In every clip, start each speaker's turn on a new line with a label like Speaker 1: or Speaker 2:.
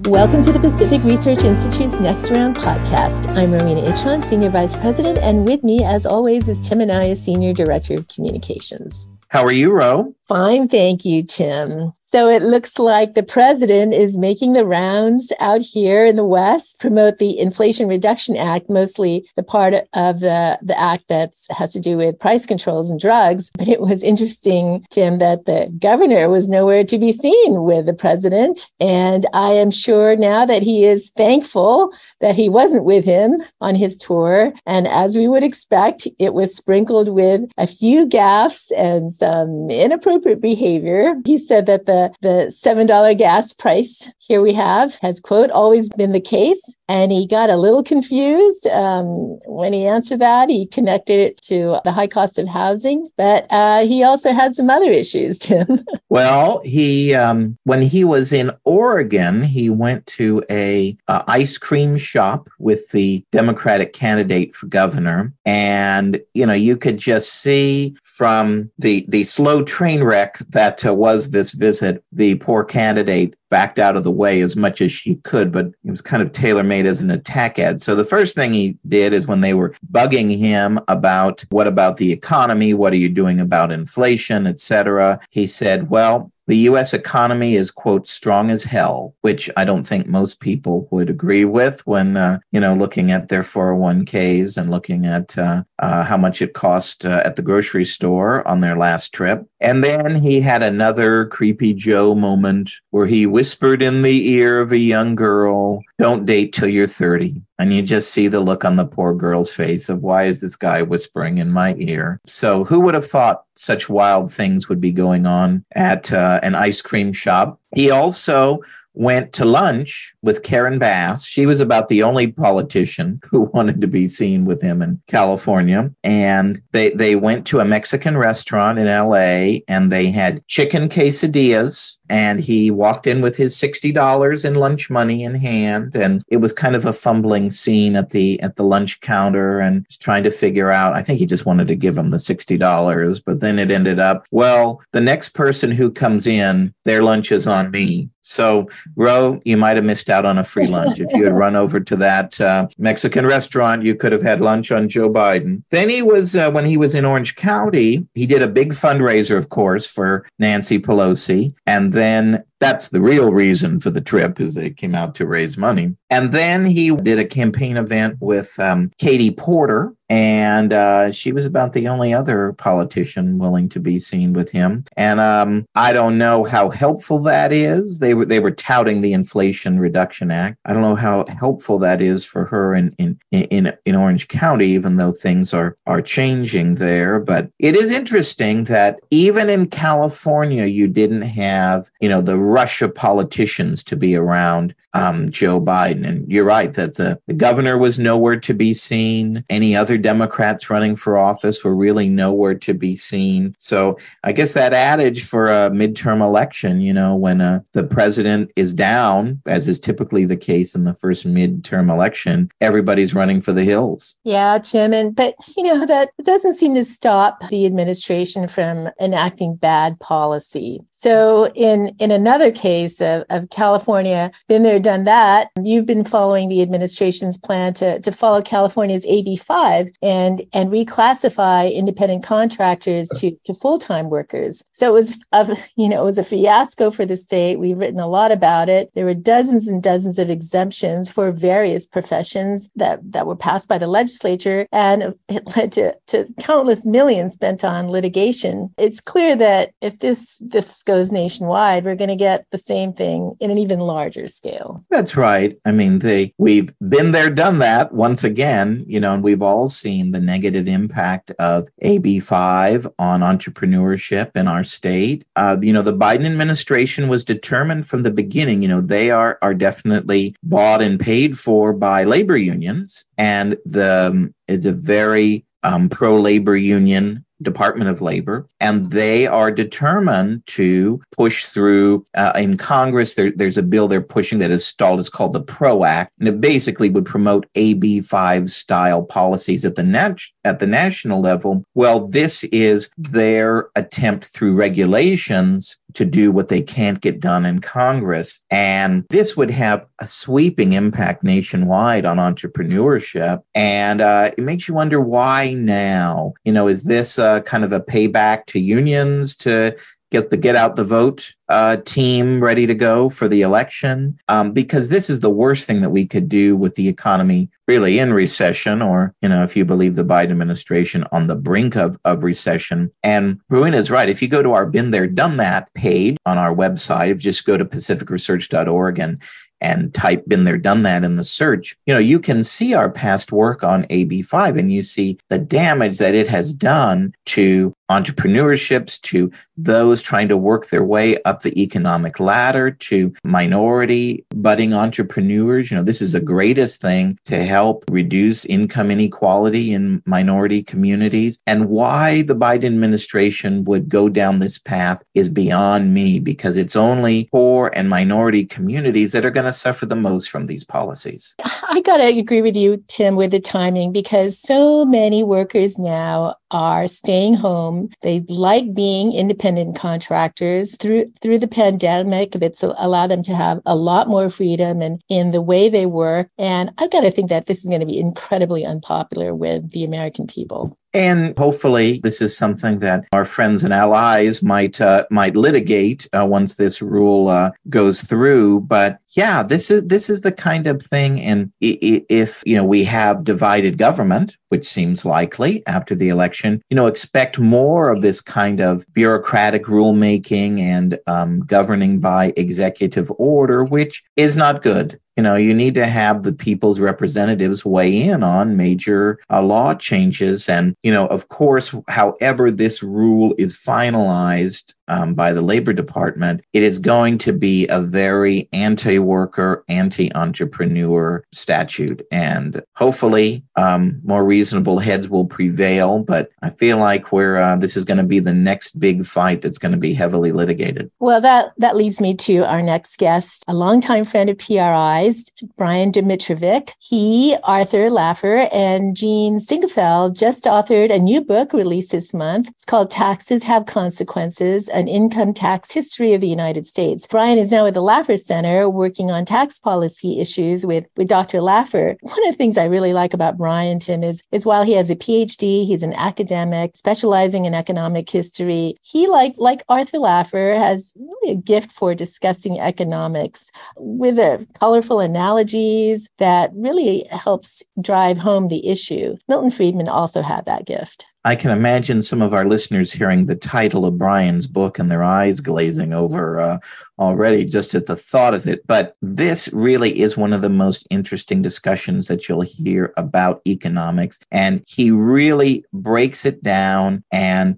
Speaker 1: Welcome to the Pacific Research Institute's Next Round podcast. I'm Rowena Ichon, Senior Vice President, and with me, as always, is Tim Anaya, Senior Director of Communications.
Speaker 2: How are you, Ro?
Speaker 1: Fine, thank you, Tim. So it looks like the president is making the rounds out here in the West, promote the Inflation Reduction Act, mostly the part of the act that has to do with price controls and drugs. But it was interesting, Tim, that the governor was nowhere to be seen with the president. And I am sure now that he is thankful that he wasn't with him on his tour. And as we would expect, it was sprinkled with a few gaffes and some inappropriate behavior. He said that the $7 gas price here we have has, quote, always been the case. And he got a little confused when he answered that. He connected it to the high cost of housing, but he also had some other issues, Tim.
Speaker 2: Well, he when he was in Oregon, he went to a ice cream shop with the Democratic candidate for governor. And, you could just see from the slow train wreck that was this visit, the poor candidate backed out of the way as much as she could, but it was kind of tailor-made as an attack ad. So the first thing he did is when they were bugging him about what about the economy, what are you doing about inflation, et cetera, he said, well, the U.S. economy is, quote, strong as hell, which I don't think most people would agree with when, looking at their 401ks and looking at how much it cost at the grocery store on their last trip. And then he had another Creepy Joe moment where he whispered in the ear of a young girl, don't date till you're 30. And you just see the look on the poor girl's face of why is this guy whispering in my ear? So who would have thought such wild things would be going on at an ice cream shop? He also went to lunch with Karen Bass. She was about the only politician who wanted to be seen with him in California. And they went to a Mexican restaurant in LA and they had chicken quesadillas. And he walked in with his $60 in lunch money in hand. And it was kind of a fumbling scene at the lunch counter and was trying to figure out, I think he just wanted to give him the $60. But then it ended up, well, the next person who comes in, their lunch is on me. So, Ro, you might have missed out on a free lunch. If you had run over to that Mexican restaurant, you could have had lunch on Joe Biden. Then he was, when he was in Orange County, he did a big fundraiser, of course, for Nancy Pelosi. And then that's the real reason for the trip, is they came out to raise money. And then he did a campaign event with Katie Porter, and she was about the only other politician willing to be seen with him. And I don't know how helpful that is. They were touting the Inflation Reduction Act. I don't know how helpful that is for her in Orange County, even though things are changing there. But it is interesting that even in California, you didn't have, the rush of politicians to be around Joe Biden. And you're right that the governor was nowhere to be seen. Any other Democrats running for office were really nowhere to be seen. So I guess that adage for a midterm election, when the president is down, as is typically the case in the first midterm election, everybody's running for the hills.
Speaker 1: Yeah, Tim. But that doesn't seem to stop the administration from enacting bad policy. So in another case of California, been there, done that, you've been following the administration's plan to follow California's AB 5 and reclassify independent contractors to full-time workers. So it was a fiasco for the state. We've written a lot about it. There were dozens and dozens of exemptions for various professions that were passed by the legislature, and it led to countless millions spent on litigation. It's clear that if this goes nationwide, we're going to get the same thing in an even larger scale.
Speaker 2: That's right. I mean, we've been there, done that once again, and we've all seen the negative impact of AB 5 on entrepreneurship in our state. The Biden administration was determined from the beginning, they are definitely bought and paid for by labor unions. And it's a very pro-labor union Department of Labor, and they are determined to push through in Congress. There's a bill they're pushing that is stalled. It's called the PRO Act, and it basically would promote AB 5 style policies at the national level. Well, this is their attempt through regulations to do what they can't get done in Congress. And this would have a sweeping impact nationwide on entrepreneurship. And it makes you wonder, why now? Is this kind of a payback to unions to get the get out the vote team ready to go for the election? Because this is the worst thing that we could do with the economy really in recession, or, if you believe the Biden administration, on the brink of recession. And Ruina is right. If you go to our Been There, Done That page on our website, just go to pacificresearch.org and type Been There, Done That in the search, you can see our past work on AB5, and you see the damage that it has done to entrepreneurships, to those trying to work their way up the economic ladder, to minority budding entrepreneurs. This is the greatest thing to help reduce income inequality in minority communities. And why the Biden administration would go down this path is beyond me, because it's only poor and minority communities that are going to suffer the most from these policies.
Speaker 1: I got to agree with you, Tim, with the timing, because so many workers now are staying home. They like being independent contractors. Through the pandemic, it's allowed them to have a lot more freedom in the way they work. And I've got to think that this is going to be incredibly unpopular with the American people.
Speaker 2: And hopefully this is something that our friends and allies might litigate once this rule goes through. But yeah, this is the kind of thing. And if we have divided government, which seems likely after the election, expect more of this kind of bureaucratic rulemaking and governing by executive order, which is not good. You need to have the people's representatives weigh in on major law changes. And, of course, however this rule is finalized by the Labor Department, it is going to be a very anti-worker, anti-entrepreneur statute. And hopefully more reasonable heads will prevail. But I feel like this is going to be the next big fight that's going to be heavily litigated.
Speaker 1: Well, that leads me to our next guest, a longtime friend of PRI's, Brian Domitrovic. He, Arthur Laffer, and Jeanne Sinquefield just authored a new book released this month. It's called Taxes Have Consequences, an income tax history of the United States. Brian is now at the Laffer Center working on tax policy issues with Dr. Laffer. One of the things I really like about Brian, Tim, is while he has a Ph.D., he's an academic specializing in economic history. He, like Arthur Laffer, has really a gift for discussing economics with colorful analogies that really helps drive home the issue. Milton Friedman also had that gift.
Speaker 2: I can imagine some of our listeners hearing the title of Brian's book and their eyes glazing over already just at the thought of it. But this really is one of the most interesting discussions that you'll hear about economics. And he really breaks it down and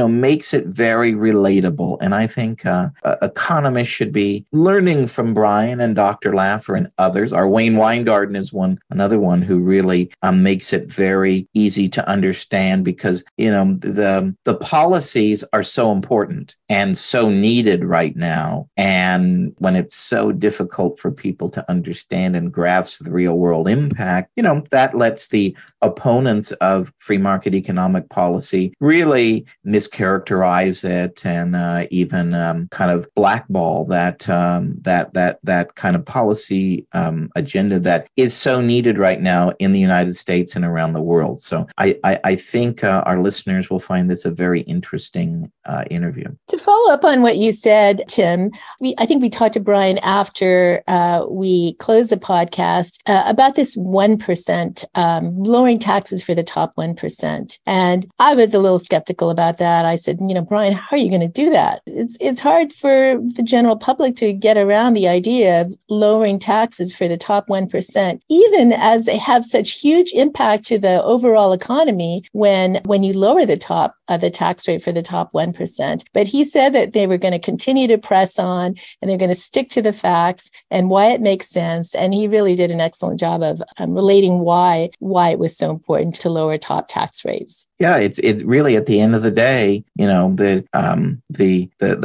Speaker 2: makes it very relatable. And I think economists should be learning from Brian and Dr. Laffer and others. Our Wayne Weingarten is another one who really makes it very easy to understand, because, the policies are so important and so needed right now. And when it's so difficult for people to understand and grasp the real world impact, that lets the opponents of free market economic policy really mischaracterize it and even kind of blackball that kind of policy agenda that is so needed right now in the United States and around the world. So I think our listeners will find this a very interesting interview.
Speaker 1: To follow up on what you said, Tim, I think we talked to Brian after we closed the podcast about this 1%, lowering taxes for the top 1%. And I was a little skeptical about that. I said, Brian, how are you going to do that? It's hard for the general public to get around the idea of lowering taxes for the top 1%, even as they have such huge impact to the overall economy when you lower the tax rate for the top 1%. But he said that they were going to continue to press on and they're going to stick to the facts and why it makes sense. And he really did an excellent job of relating why it was so important to lower top tax rates.
Speaker 2: Yeah, it's really at the end of the day, the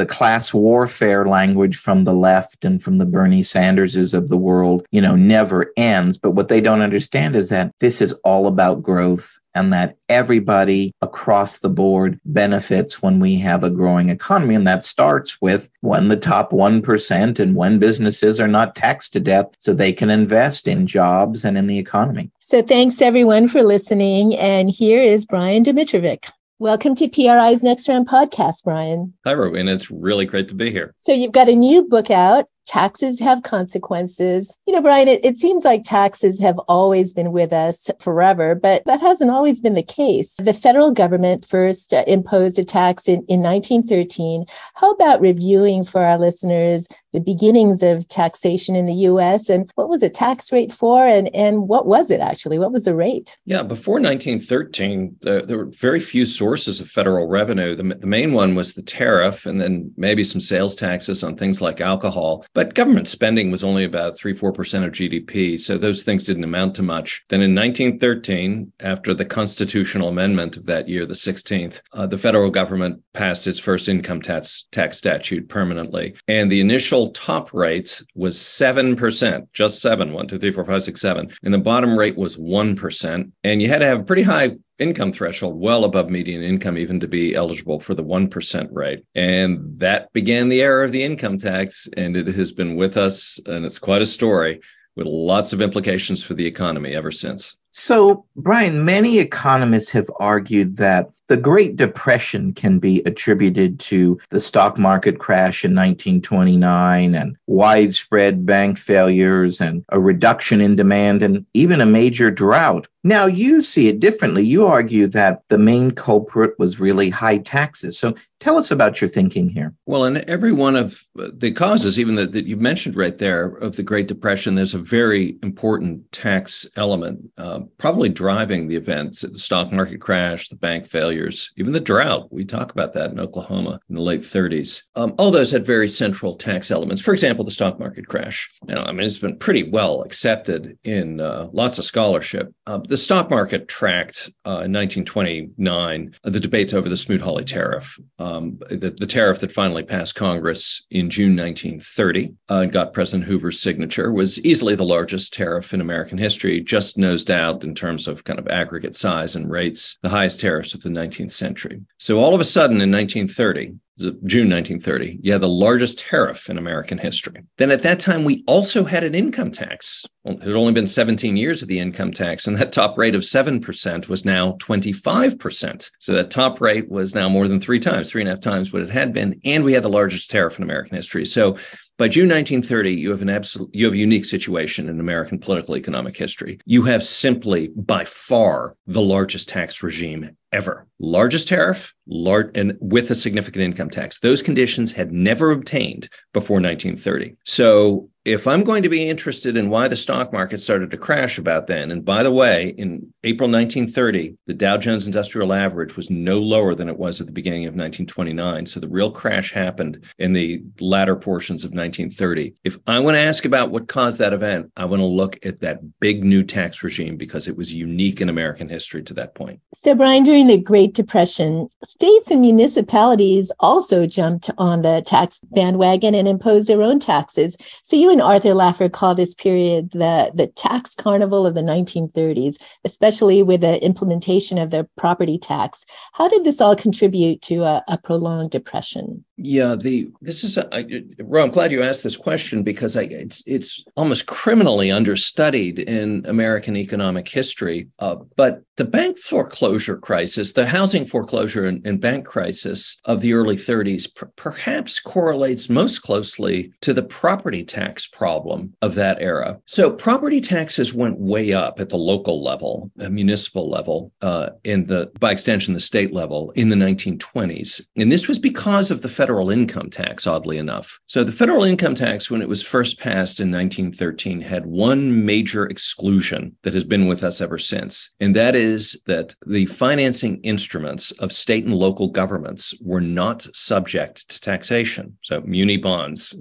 Speaker 2: class warfare language from the left and from the Bernie Sanderses of the world, never ends. But what they don't understand is that this is all about growth and that everybody across the board benefits when we have a growing economy. And that starts with when the top 1% and when businesses are not taxed to death so they can invest in jobs and in the economy.
Speaker 1: So thanks everyone for listening. And here is Brian Domitrovic. Welcome to PRI's Next Round podcast, Brian.
Speaker 3: Hi, Robin. It's really great to be here.
Speaker 1: So you've got a new book out, Taxes Have Consequences. Brian, it seems like taxes have always been with us forever, but that hasn't always been the case. The federal government first imposed a tax in 1913. How about reviewing for our listeners the beginnings of taxation in the U.S. and what was a tax rate for and what was it actually? What was the rate?
Speaker 3: Yeah, before 1913, there were very few sources of federal revenue. The main one was the tariff and then maybe some sales taxes on things like alcohol. But government spending was only about 3-4% of GDP, so those things didn't amount to much. Then in 1913, after the constitutional amendment of that year, the 16th, the federal government passed its first income tax statute permanently. And the initial top rate was 7%, just 7, 1, 2, 3, 4, 5, 6, 7. And the bottom rate was 1%. And you had to have a pretty high income threshold, well above median income, even to be eligible for the 1% rate. And that began the era of the income tax, and it has been with us, and it's quite a story with lots of implications for the economy ever since.
Speaker 2: So, Brian, many economists have argued that the Great Depression can be attributed to the stock market crash in 1929 and widespread bank failures and a reduction in demand and even a major drought. Now, you see it differently. You argue that the main culprit was really high taxes. So tell us about your thinking here.
Speaker 3: Well, in every one of the causes, even that you mentioned right there of the Great Depression, there's a very important tax element, probably driving the events, the stock market crash, the bank failures, even the drought. We talk about that in Oklahoma in the late 30s. All those had very central tax elements. For example, the stock market crash. It's been pretty well accepted in lots of scholarship. The stock market tracked in 1929 the debate over the Smoot-Hawley tariff, the tariff that finally passed Congress in June 1930 and got President Hoover's signature, was easily the largest tariff in American history, just nosed out in terms of kind of aggregate size and rates, the highest tariffs of the 19th century. So all of a sudden in 1930, June 1930, you had the largest tariff in American history. Then at that time, we also had an income tax. Well, it had only been 17 years of the income tax, and that top rate of 7% was now 25%. So that top rate was now more than 3.5 times what it had been, and we had the largest tariff in American history. So by June 1930, you have a unique situation in American political economic history. You have simply, by far, the largest tax regime ever. Largest tariff, and with a significant income tax. Those conditions had never obtained before 1930. So if I'm going to be interested in why the stock market started to crash about then, and by the way, in April 1930, the Dow Jones Industrial Average was no lower than it was at the beginning of 1929. So the real crash happened in the latter portions of 1930. If I want to ask about what caused that event, I want to look at that big new tax regime because it was unique in American history to that point.
Speaker 1: So, Brian, during the Great Depression, states and municipalities also jumped on the tax bandwagon and imposed their own taxes. So you and Arthur Laffer call this period the tax carnival of the 1930s, especially with the implementation of the property tax. How did this all contribute to a prolonged depression?
Speaker 3: Yeah, I'm glad you asked this question because it's almost criminally understudied in American economic history. But the bank foreclosure crisis, the housing foreclosure and bank crisis of the early 30s perhaps correlates most closely to the property tax problem of that era. So property taxes went way up at the local level, the municipal level, by extension, the state level in the 1920s. And this was because of the federal income tax, oddly enough. So the federal income tax, when it was first passed in 1913, had one major exclusion that has been with us ever since. And that is that the financing instruments of state and local governments were not subject to taxation. So muni bonds,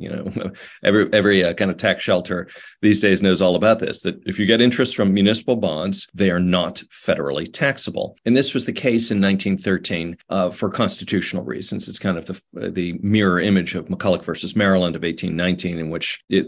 Speaker 3: every kind of tax shelter these days knows all about this, that if you get interest from municipal bonds, they are not federally taxable. And this was the case in 1913 for constitutional reasons. It's kind of the mirror image of McCulloch versus Maryland of 1819, in which the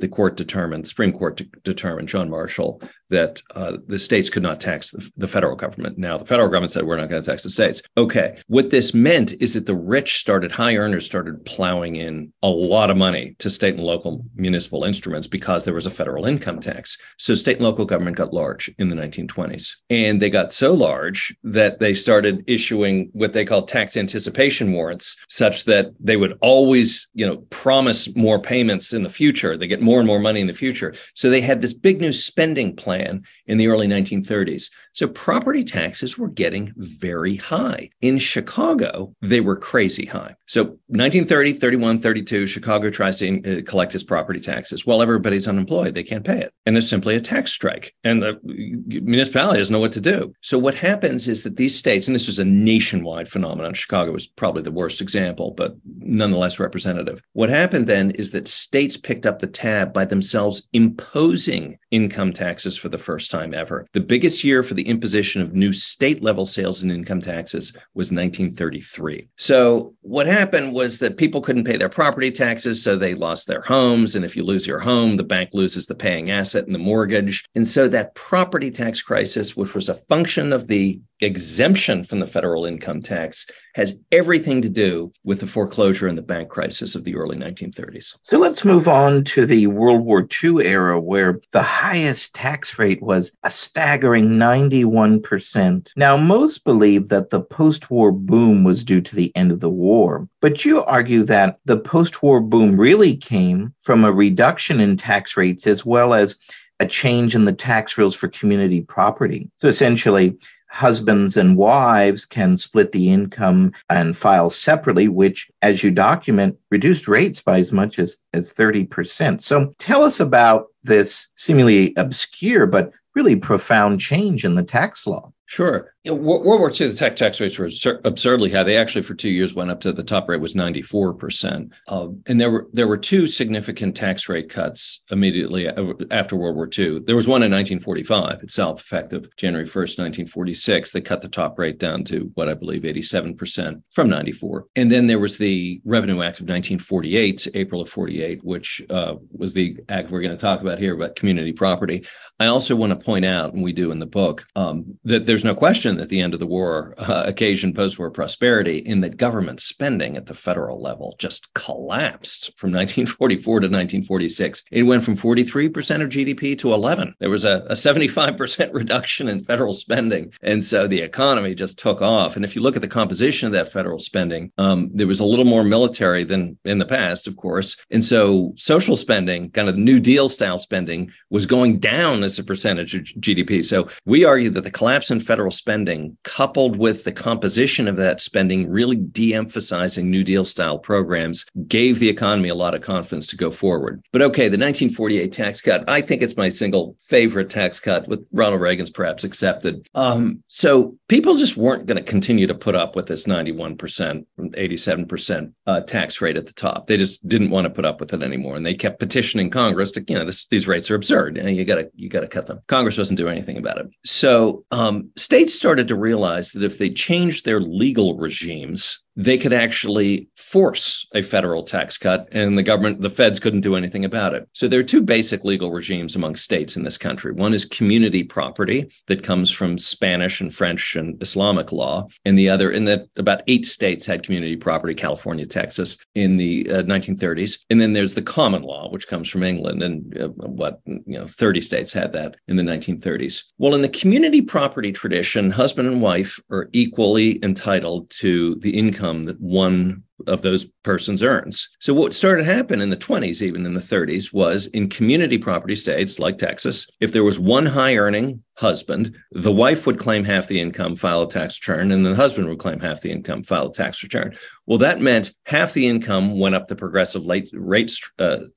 Speaker 3: Supreme Court determined, John Marshall that the states could not tax the federal government. Now, the federal government said, we're not going to tax the states. Okay. What this meant is that the rich high earners started plowing in a lot of money to state and local municipal instruments because there was a federal income tax. So state and local government got large in the 1920s. And they got so large that they started issuing what they call tax anticipation warrants, such that they would always, promise more payments in the future. They get more and more money in the future. So they had this big new spending plan in the early 1930s. So property taxes were getting very high. In Chicago, they were crazy high. So 1930, 31, 32, Chicago tries to collect its property taxes. Well, everybody's unemployed. They can't pay it. And there's simply a tax strike. And the municipality doesn't know what to do. So what happens is that these states, and this was a nationwide phenomenon, Chicago was probably the worst example, but nonetheless representative. What happened then is that states picked up the tab by themselves imposing income taxes for the first time ever. The biggest year for the imposition of new state-level sales and income taxes was 1933. So what happened was that people couldn't pay their property taxes, so they lost their homes. And if you lose your home, the bank loses the paying asset and the mortgage. And so that property tax crisis, which was a function of the exemption from the federal income tax, has everything to do with the foreclosure and the bank crisis of the early 1930s.
Speaker 2: So let's move on to the World War II era, where the highest tax rate was a staggering 91%. Now, most believe that the post-war boom was due to the end of the war, but you argue that the post-war boom really came from a reduction in tax rates as well as a change in the tax rules for community property. So essentially, husbands and wives can split the income and file separately, which, as you document, reduced rates by as much as 30%. So tell us about this seemingly obscure but really profound change in the tax law.
Speaker 3: Sure. World War II, the tax rates were absurdly high. They actually, for 2 years, went up to the top rate was 94%. And there were two significant tax rate cuts immediately after World War II. There was one in 1945 itself, effective January 1st, 1946. They cut the top rate down to what I believe 87% from 94. And then there was the Revenue Act of 1948, April of 48, which was the act we're going to talk about here about community property. I also want to point out, and we do in the book, that there's no question that the end of the war occasioned post-war prosperity, in that government spending at the federal level just collapsed from 1944 to 1946. It went from 43% of GDP to 11%. There was a 75% reduction in federal spending. And so the economy just took off. And if you look at the composition of that federal spending, there was a little more military than in the past, of course. And so social spending, kind of New Deal style spending, was going down as a percentage of GDP. So we argue that the collapse in federal spending, coupled with the composition of that spending really de-emphasizing New Deal style programs, gave the economy a lot of confidence to go forward. But okay, the 1948 tax cut, I think it's my single favorite tax cut, with Ronald Reagan's perhaps accepted. So people just weren't going to continue to put up with this 91%, 87% tax rate at the top. They just didn't want to put up with it anymore. And they kept petitioning Congress to, these rates are absurd. You got to cut them. Congress wasn't doing anything about it. So states started to realize that if they changed their legal regimes, they could actually force a federal tax cut, and the feds couldn't do anything about it. So there are two basic legal regimes among states in this country. One is community property that comes from Spanish and French and Islamic law. And the other, in that about 8 states had community property, California, Texas, in the 1930s. And then there's the common law, which comes from England, and 30 states had that in the 1930s. Well, in the community property tradition, husband and wife are equally entitled to the income that one of those persons earns. So what started to happen in the 20s, even in the 30s, was in community property states like Texas, if there was one high earning husband, the wife would claim half the income, file a tax return, and the husband would claim half the income, file a tax return. Well, that meant half the income went up the progressive rate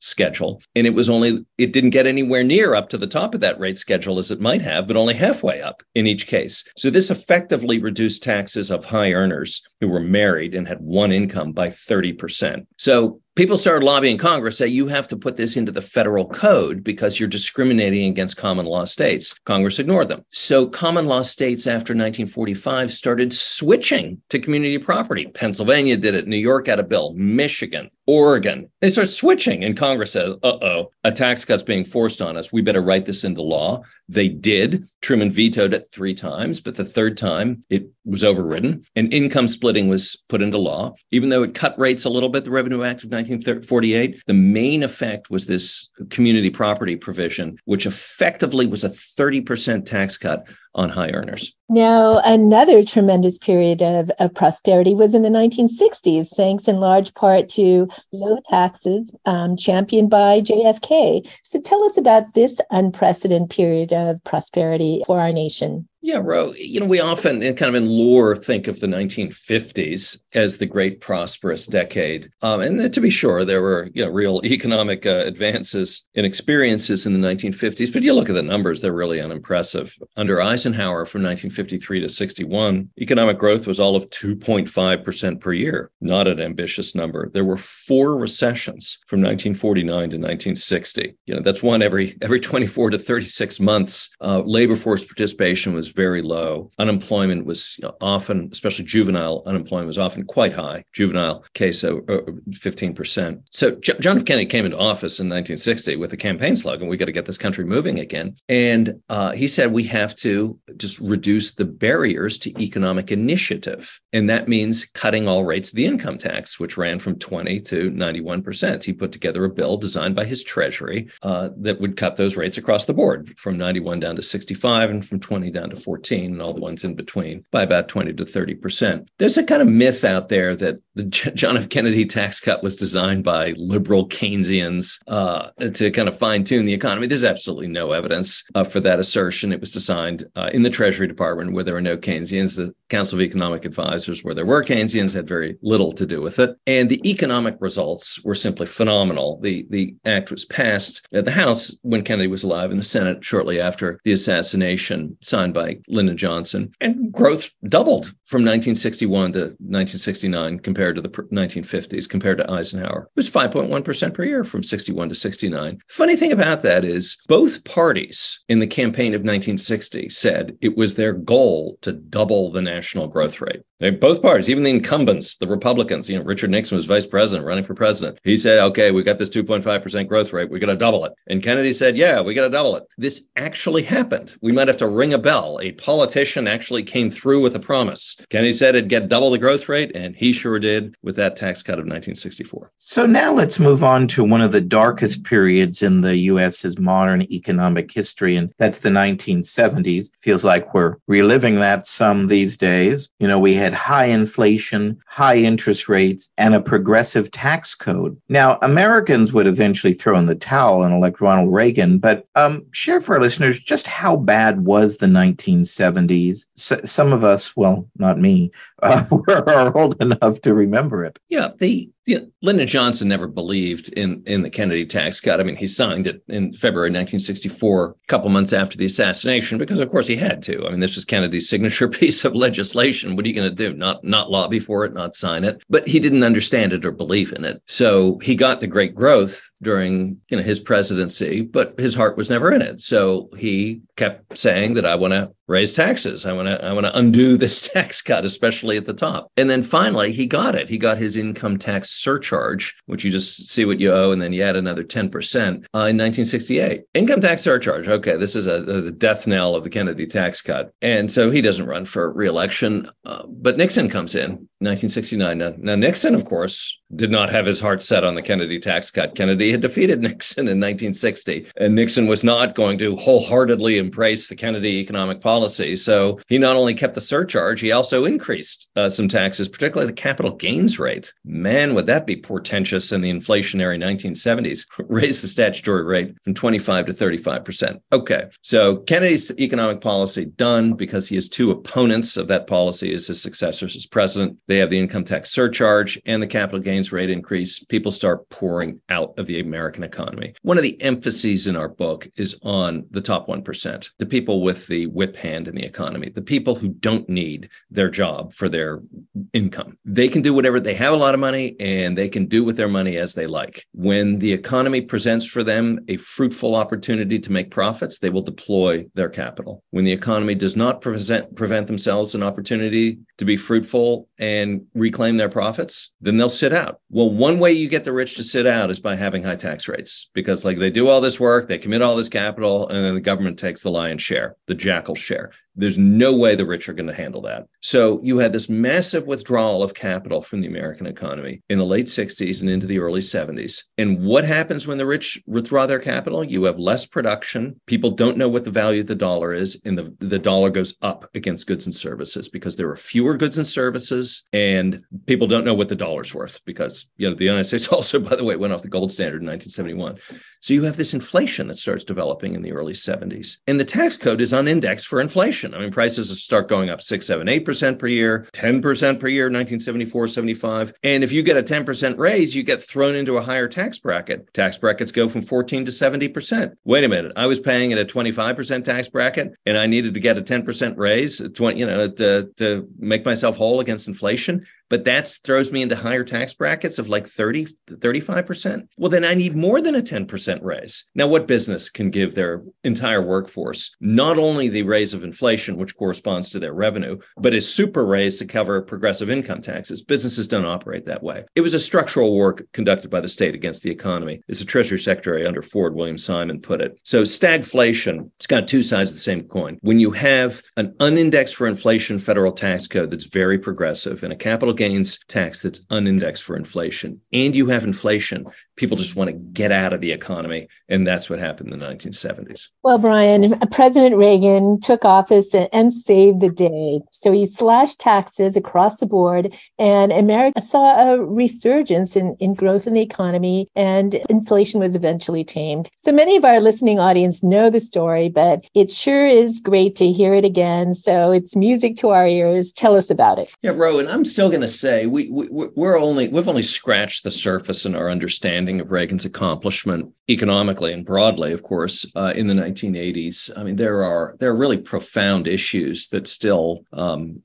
Speaker 3: schedule, and it didn't get anywhere near up to the top of that rate schedule as it might have, but only halfway up in each case. So this effectively reduced taxes of high earners who were married and had one income by 30%. So people started lobbying Congress, say you have to put this into the federal code because you're discriminating against common law states. Congress ignored them. So common law states after 1945 started switching to community property. Pennsylvania did it. New York had a bill. Michigan, Oregon. They start switching, and Congress says, a tax cut's being forced on us. We better write this into law. They did. Truman vetoed it 3 times, but the 3rd time it was overridden, and income splitting was put into law. Even though it cut rates a little bit, the Revenue Act of 1948, the main effect was this community property provision, which effectively was a 30% tax cut on high earners.
Speaker 1: Now, another tremendous period of prosperity was in the 1960s, thanks in large part to low taxes championed by JFK. So tell us about this unprecedented period of prosperity for our nation.
Speaker 3: Yeah, Ro, we often kind of in lore think of the 1950s as the great prosperous decade. And to be sure, there were real economic advances and experiences in the 1950s. But you look at the numbers, they're really unimpressive. Under Eisenhower from 1953 to 61, economic growth was all of 2.5% per year, not an ambitious number. There were 4 recessions from 1949 to 1960. That's one every 24 to 36 months. Labor force participation was very low. Unemployment was often, especially juvenile unemployment, was often quite high. Juvenile case, 15%. So John F. Kennedy came into office in 1960 with a campaign slogan, "We got to get this country moving again." And he said we have to just reduce the barriers to economic initiative. And that means cutting all rates of the income tax, which ran from 20 to 91%. He put together a bill designed by his Treasury that would cut those rates across the board from 91 down to 65 and from 20 down to 14 and all the ones in between by about 20 to 30%. There's a kind of myth out there that the John F. Kennedy tax cut was designed by liberal Keynesians to kind of fine tune the economy. There's absolutely no evidence for that assertion. It was designed in the Treasury Department where there were no Keynesians. The Council of Economic Advisors, where there were Keynesians, had very little to do with it. And the economic results were simply phenomenal. The act was passed at the House when Kennedy was alive, and the Senate shortly after the assassination, signed by Lyndon Johnson, and growth doubled from 1961 to 1969 compared to the 1950s, compared to Eisenhower. It was 5.1% per year from 61 to 69. Funny thing about that is both parties in the campaign of 1960 said it was their goal to double the national growth rate. Both parties, even the incumbents, the Republicans, Richard Nixon was vice president, running for president. He said, okay, we got this 2.5% growth rate. We're going to double it. And Kennedy said, yeah, we got to double it. This actually happened. We might have to ring a bell. A politician actually came through with a promise. Kennedy said it'd get double the growth rate, and he sure did with that tax cut of 1964.
Speaker 2: So now let's move on to one of the darkest periods in the U.S.'s modern economic history, and that's the 1970s. Feels like we're reliving that some these days. We had high inflation, high interest rates, and a progressive tax code. Now, Americans would eventually throw in the towel and elect Ronald Reagan, but share for our listeners just how bad was the 1970s? Some of us, well, not me, were old enough to remember it.
Speaker 3: Yeah, Lyndon Johnson never believed in the Kennedy tax cut. I mean, he signed it in February 1964, a couple months after the assassination, because of course he had to. I mean, this was Kennedy's signature piece of legislation. What are you going to do? Not lobby for it, not sign it? But he didn't understand it or believe in it. So he got the great growth during his presidency, but his heart was never in it. So he kept saying that I want to raise taxes. I want to undo this tax cut, especially at the top. And then finally, he got it. He got his income tax surcharge, which you just see what you owe, and then you add another 10% in 1968. Income tax surcharge. Okay, this is the death knell of the Kennedy tax cut. And so he doesn't run for re-election. But Nixon comes in 1969. Now, Nixon, of course, did not have his heart set on the Kennedy tax cut. Kennedy had defeated Nixon in 1960, and Nixon was not going to wholeheartedly embrace the Kennedy economic policy. So he not only kept the surcharge, he also increased some taxes, particularly the capital gains rate. Man, would that be portentous in the inflationary 1970s. Raised the statutory rate from 25 to 35%. Okay, so Kennedy's economic policy done because he has 2 opponents of that policy as his successors as president. they have the income tax surcharge and the capital gains rate increase. People start pouring out of the American economy. One of the emphases in our book is on the top 1%, the people with the whip hand in the economy, the people who don't need their job for their income. They can do whatever, they have a lot of money and they can do with their money as they like. When the economy presents for them a fruitful opportunity to make profits, they will deploy their capital. When the economy does not prevent themselves an opportunity to be fruitful and reclaim their profits, then they'll sit out. Well, one way you get the rich to sit out is by having high tax rates, because like they do all this work, they commit all this capital, and then the government takes the lion's share, the jackal share. There's no way the rich are going to handle that. So you had this massive withdrawal of capital from the American economy in the late 60s and into the early 70s. And what happens when the rich withdraw their capital? You have less production. People don't know what the value of the dollar is, and the dollar goes up against goods and services because there are fewer goods and services, and people don't know what the dollar's worth because, the United States also, by the way, went off the gold standard in 1971. So you have this inflation that starts developing in the early 70s. And the tax code is unindexed for inflation. I mean, prices start going up 6, 7, 8% per year, 10% per year, 1974, 75. And if you get a 10% raise, you get thrown into a higher tax bracket. Tax brackets go from 14 to 70%. Wait a minute. I was paying at a 25% tax bracket and I needed to get a 10% raise to make myself whole against inflation. But that throws me into higher tax brackets of like 30, 35%. Well, then I need more than a 10% raise. Now, what business can give their entire workforce not only the raise of inflation, which corresponds to their revenue, but a super raise to cover progressive income taxes? Businesses don't operate that way. It was a structural war conducted by the state against the economy, as the Treasury Secretary under Ford, William Simon, put it. So stagflation, it's got two sides of the same coin. When you have an unindexed for inflation federal tax code that's very progressive and a capital gains tax that's unindexed for inflation, and you have inflation, people just want to get out of the economy. And that's what happened in the 1970s.
Speaker 1: Well, Brian, President Reagan took office and saved the day. So he slashed taxes across the board, and America saw a resurgence in growth in the economy, and inflation was eventually tamed. So many of our listening audience know the story, but it sure is great to hear it again. So it's music to our ears. Tell us about it.
Speaker 3: Yeah, Rowan, I'm still going to say we've only scratched the surface in our understanding of Reagan's accomplishment economically and broadly, of course, in the 1980s. I mean, there are really profound issues that still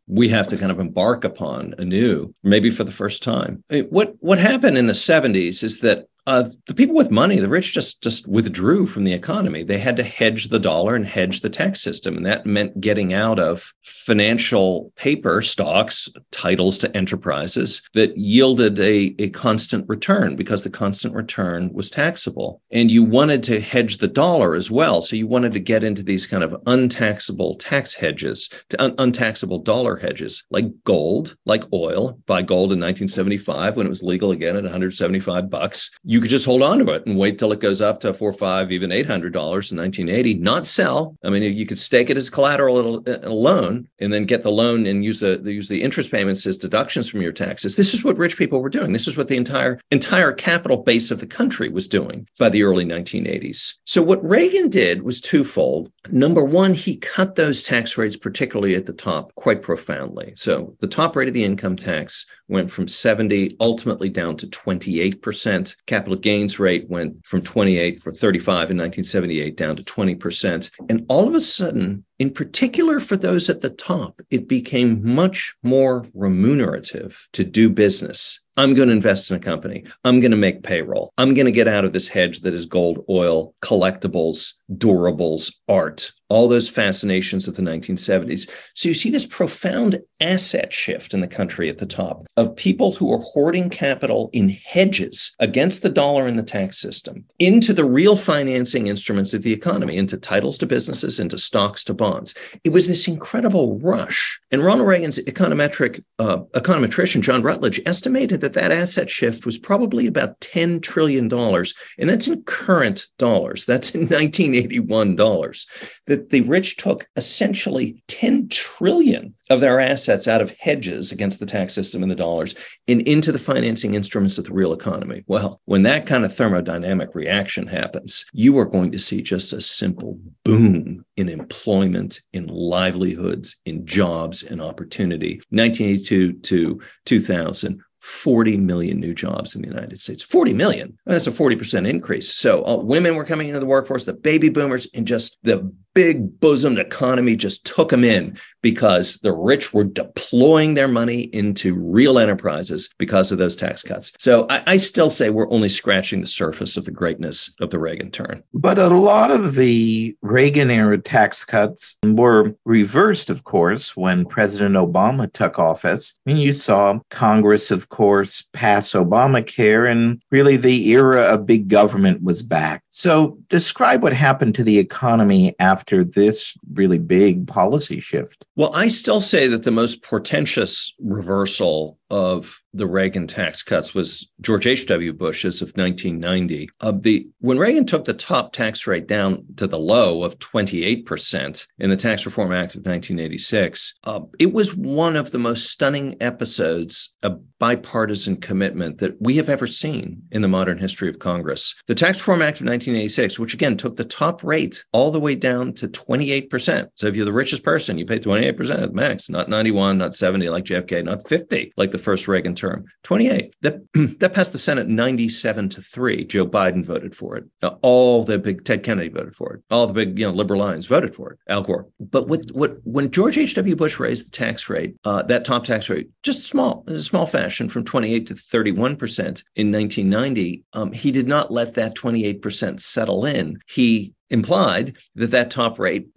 Speaker 3: we have to kind of embark upon anew, maybe for the first time. What happened in the 70s is that the people with money, the rich, just withdrew from the economy. They had to hedge the dollar and hedge the tax system. And that meant getting out of financial paper, stocks, titles to enterprises that yielded a constant return, because the constant return was taxable. And you wanted to hedge the dollar as well. So you wanted to get into these kind of untaxable tax hedges, untaxable dollar hedges, like gold, like oil. Buy gold in 1975 when it was legal again at $175. You could just hold on to it and wait till it goes up to $400, $500, even $800 in 1980, not sell. I mean, you could stake it as collateral in a loan and then get the loan and use the interest payments as deductions from your taxes. This is what rich people were doing. This is what the entire capital base of the country was doing by the early 1980s. So what Reagan did was twofold. Number one, he cut those tax rates, particularly at the top, quite profoundly. So the top rate of the income tax went from 70 ultimately down to 28%. Capital gains rate went from 28 for 35 in 1978 down to 20%. And all of a sudden, in particular for those at the top, it became much more remunerative to do business. I'm going to invest in a company. I'm going to make payroll. I'm going to get out of this hedge that is gold, oil, collectibles, durables, art, all those fascinations of the 1970s. So you see this profound asset shift in the country at the top of people who are hoarding capital in hedges against the dollar and the tax system into the real financing instruments of the economy, into titles to businesses, into stocks to bonds. It was this incredible rush. And Ronald Reagan's econometrician, John Rutledge, estimated that asset shift was probably about $10 trillion. And that's in current dollars. That's in 1981 dollars. That the rich took essentially 10 trillion of their assets out of hedges against the tax system and the dollars and into the financing instruments of the real economy. Well, when that kind of thermodynamic reaction happens, you are going to see just a simple boom in employment, in livelihoods, in jobs and opportunity. 1982 to 2000. 40 million new jobs in the United States. 40 million. That's a 40% increase. So women were coming into the workforce, the baby boomers, and just the big bosomed economy just took them in because the rich were deploying their money into real enterprises because of those tax cuts. So I still say we're only scratching the surface of the greatness of the Reagan turn.
Speaker 2: But a lot of the Reagan-era tax cuts were reversed, of course, when President Obama took office. And you saw Congress, of course, pass Obamacare, and really the era of big government was back. So describe what happened to the economy after this really big policy shift.
Speaker 3: Well, I still say that the most portentous reversal of the Reagan tax cuts was George H.W. Bush's of 1990. When Reagan took the top tax rate down to the low of 28% in the Tax Reform Act of 1986, it was one of the most stunning episodes of bipartisan commitment that we have ever seen in the modern history of Congress. The Tax Reform Act of 1986, which again took the top rate all the way down to 28%. So if you're the richest person, you pay 28% at max, not 91, not 70 like JFK, not 50 like the first Reagan term, 28. That passed the Senate 97-3. Joe Biden voted for it. All the big Ted Kennedy voted for it. All the big liberal lines voted for it. Al Gore. But when George H.W. Bush raised the tax rate, that top tax rate, just in a small fashion, from 28 to 31% in 1990, he did not let that 28% settle in. He implied that top rate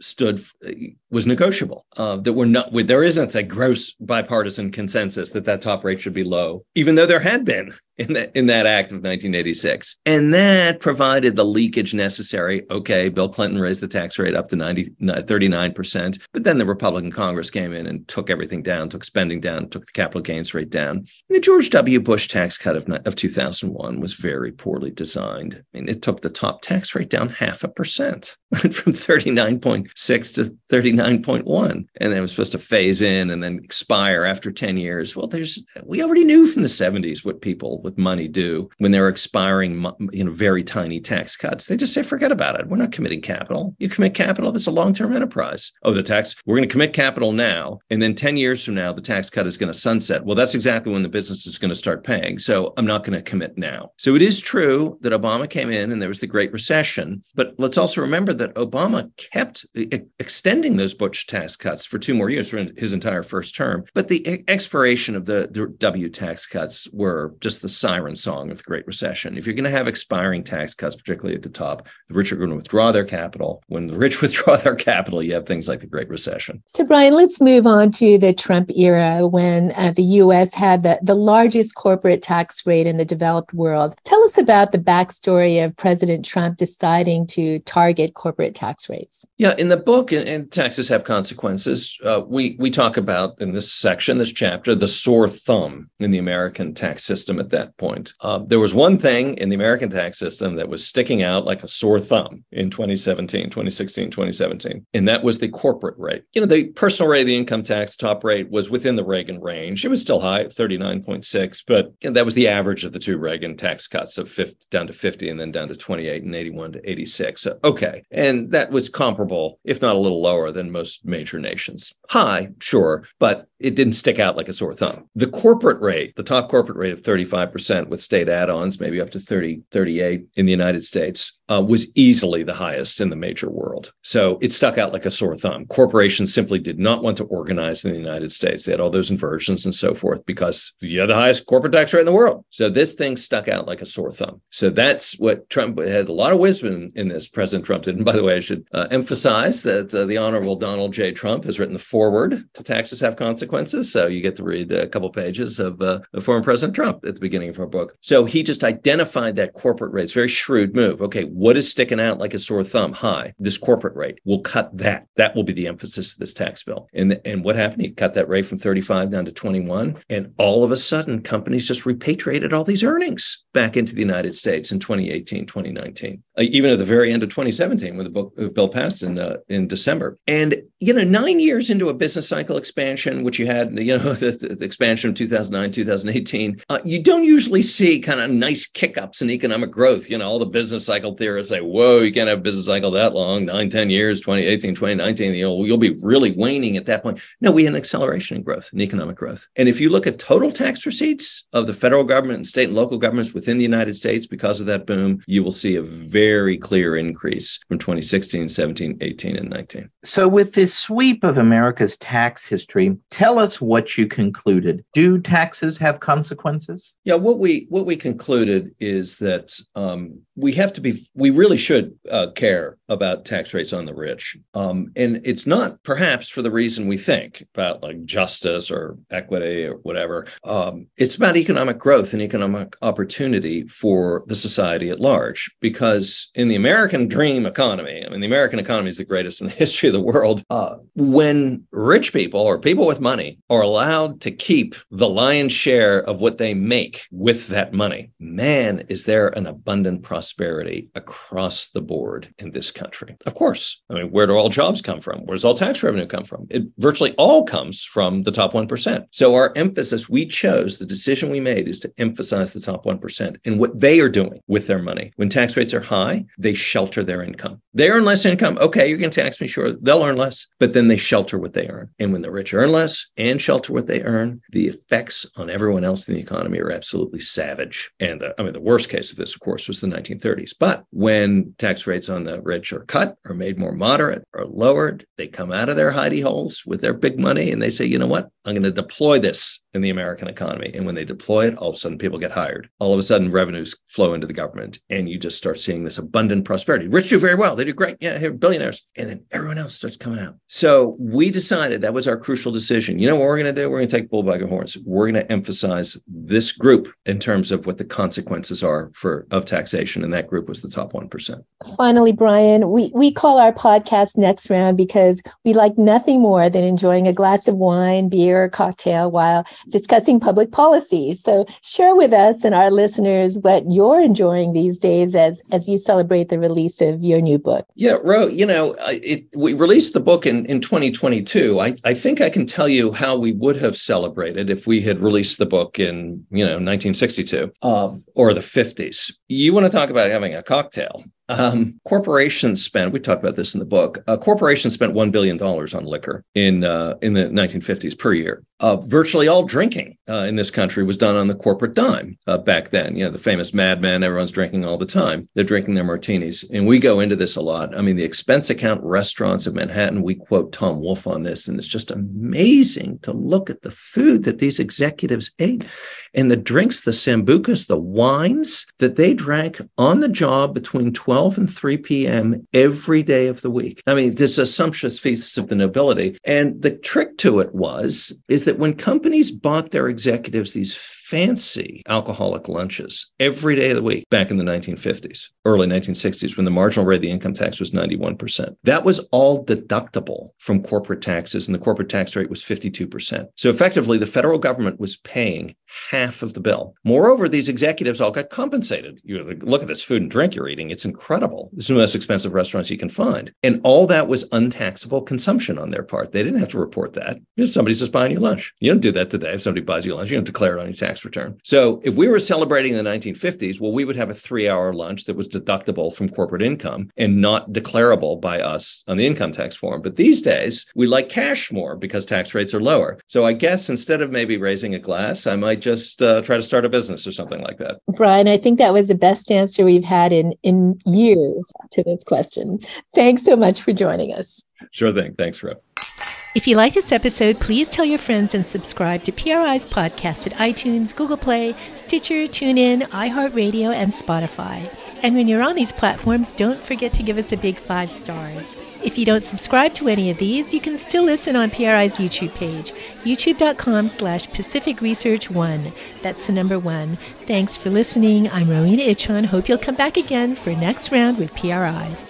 Speaker 3: was negotiable, that there isn't a gross bipartisan consensus that top rate should be low, even though there had been in that act of 1986. And that provided the leakage necessary. Okay, Bill Clinton raised the tax rate up to 39%, but then the Republican Congress came in and took everything down, took spending down, took the capital gains rate down. And the George W. Bush tax cut of 2001 was very poorly designed. I mean, it took the top tax rate down 0.5%, went from 39.6 to 39.1, and then it was supposed to phase in and then expire after 10 years. Well, we already knew from the 70s what people with money do when they're expiring, very tiny tax cuts. They just say, forget about it. We're not committing capital. You commit capital, that's a long-term enterprise. Oh, we're going to commit capital now, and then 10 years from now, the tax cut is going to sunset. Well, that's exactly when the business is going to start paying. So I'm not going to commit now. So it is true that Obama came in and there was the Great Recession, but let's also remember that Obama kept extending those Bush tax cuts for 2 more years for his entire first term. But the expiration of the W tax cuts were just the siren song of the Great Recession. If you're going to have expiring tax cuts, particularly at the top, the rich are going to withdraw their capital. When the rich withdraw their capital, you have things like the Great Recession.
Speaker 1: So, Brian, let's move on to the Trump era when the U.S. had the largest corporate tax rate in the developed world. Tell us about the backstory of President Trump deciding to target corporate tax rates.
Speaker 3: Yeah, in the book, and taxes have consequences, we talk about in this section, this chapter, the sore thumb in the American tax system at that point. There was one thing in the American tax system that was sticking out like a sore thumb in 2016, 2017, and that was the corporate rate. The personal rate of the income tax top rate was within the Reagan range. It was still high at 39.6, but that was the average of the 2 Reagan tax cuts of 50, down to 50 and then down to 28 and 81 to 86. So, okay. And that was comparable, if not a little lower than most major nations. High, sure, but it didn't stick out like a sore thumb. The corporate rate, the top corporate rate of 35% with state add-ons, maybe up to 30, 38 in the United States, was easily the highest in the major world. So it stuck out like a sore thumb. Corporations simply did not want to organize in the United States. They had all those inversions and so forth because you have the highest corporate tax rate in the world. So this thing stuck out like a sore thumb. So that's what Trump had a lot of wisdom in this. President Trump did. And by the way, I should emphasize that the Honorable Donald J. Trump has written the foreword to Taxes Have Consequences. So you get to read a couple pages of former President Trump at the beginning of our book. So he just identified that corporate rate. It's a very shrewd move. Okay, what is sticking out like a sore thumb? High. This corporate rate. We'll cut that. That will be the emphasis of this tax bill. And what happened? He cut that rate from 35 down to 21. And all of a sudden, companies just repatriated all these earnings back into the United States in 2018, 2019, even at the very end of 2017 when the bill passed in December. And, 9 years into a business cycle expansion, which what you had, the expansion of 2009, 2018, you don't usually see kind of nice kick-ups in economic growth. All the business cycle theorists say, whoa, you can't have a business cycle that long, 9, 10 years, 2018, 2019, you'll be really waning at that point. No, we had an acceleration in growth, in economic growth. And if you look at total tax receipts of the federal government and state and local governments within the United States because of that boom, you will see a very clear increase from 2016, 17, 18, and 19.
Speaker 2: So with this sweep of America's tax history, tell us what you concluded. Do taxes have consequences?
Speaker 3: Yeah, what we concluded is that we really should care about tax rates on the rich. And it's not perhaps for the reason we think about like justice or equity or whatever. It's about economic growth and economic opportunity for the society at large. Because in the American dream economy, the American economy is the greatest in the history of the world. When rich people or people with money are allowed to keep the lion's share of what they make with that money, man, is there an abundant prosperity across the board in this country. Of course. Where do all jobs come from? Where does all tax revenue come from? It virtually all comes from the top 1%. So our emphasis, the decision we made is to emphasize the top 1% and what they are doing with their money. When tax rates are high, they shelter their income. They earn less income. Okay, you're going to tax me, sure. They'll earn less, but then they shelter what they earn. And when the rich earn less and shelter what they earn, the effects on everyone else in the economy are absolutely savage. And the worst case of this, of course, was the 1930s. But when tax rates on the rich are cut or made more moderate or lowered, they come out of their hidey holes with their big money and they say, you know what? I'm going to deploy this in the American economy. And when they deploy it, all of a sudden people get hired. All of a sudden revenues flow into the government and you just start seeing this abundant prosperity. Rich do very well. They do great. Yeah, they're billionaires. And then everyone else starts coming out. So we decided that was our crucial decision. You know what we're going to do? We're going to take bull by the horns. We're going to emphasize this group in terms of what the consequences are of taxation. And that group was the top 1%.
Speaker 1: Finally, Brian, we call our podcast Next Round because we like nothing more than enjoying a glass of wine, beer, or cocktail while discussing public policy. So share with us and our listeners what you're enjoying these days as you celebrate the release of your new book.
Speaker 3: Yeah, Ro, we released the book in 2022. I think I can tell you how we would have celebrated if we had released the book in 1962 or the 50s. You want to talk about having a cocktail. Corporations spent, we talked about this in the book, corporations spent $1 billion on liquor in the 1950s per year. Virtually all drinking in this country was done on the corporate dime back then. The famous Mad Men, everyone's drinking all the time. They're drinking their martinis. And we go into this a lot. The expense account restaurants of Manhattan, we quote Tom Wolfe on this, and it's just amazing to look at the food that these executives ate and the drinks, the sambucas, the wines that they drank on the job between 12 and 3 p.m. every day of the week. There's a sumptuous feast of the nobility. And the trick to it is that when companies bought their executives these fancy alcoholic lunches every day of the week back in the 1950s, early 1960s, when the marginal rate of the income tax was 91%, that was all deductible from corporate taxes, and the corporate tax rate was 52%. So effectively, the federal government was paying half of the bill. Moreover, these executives all got compensated. Look at this food and drink you're eating. It's incredible. It's the most expensive restaurants you can find. And all that was untaxable consumption on their part. They didn't have to report that. Somebody's just buying you lunch. You don't do that today. If somebody buys you lunch, you don't declare it on your tax return. So if we were celebrating in the 1950s, we would have a 3-hour lunch that was deductible from corporate income and not declarable by us on the income tax form. But these days, we like cash more because tax rates are lower. So I guess instead of maybe raising a glass, I might just try to start a business or something like that.
Speaker 1: Brian, I think that was the best answer we've had in years to this question. Thanks so much for joining us.
Speaker 3: Sure thing. Thanks, Rob.
Speaker 1: If you like this episode, please tell your friends and subscribe to PRI's podcast at iTunes, Google Play, Stitcher, TuneIn, iHeartRadio, and Spotify. And when you're on these platforms, don't forget to give us a big 5 stars. If you don't subscribe to any of these, you can still listen on PRI's YouTube page, youtube.com/Pacific Research 1. That's the number 1. Thanks for listening. I'm Rowena Itchon. Hope you'll come back again for Next Round with PRI.